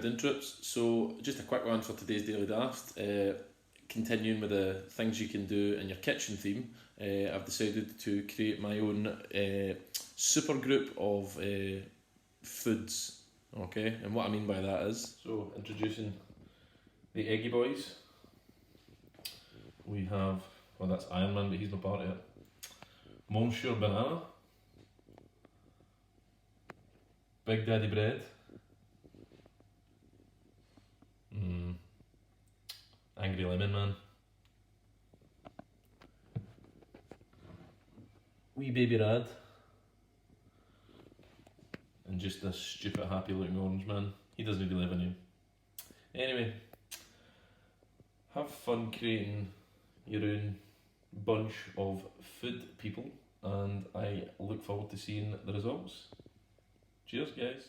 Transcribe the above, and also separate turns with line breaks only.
introps. So just a quick one for today's Daily Daft. Continuing with the things you can do in your kitchen theme, I've decided to create my own super group of foods. Okay, and what I mean by that is, so introducing the Eggy Boys. We have, well, that's Iron Man, but he's not part of it. Monsieur Banana, Big Daddy Bread, Angry Lemon Man, Wee Baby Rad, and just this stupid happy looking orange man. He doesn't really live in you. Anyway, have fun creating your own bunch of food people, and I look forward to seeing the results. Cheers guys.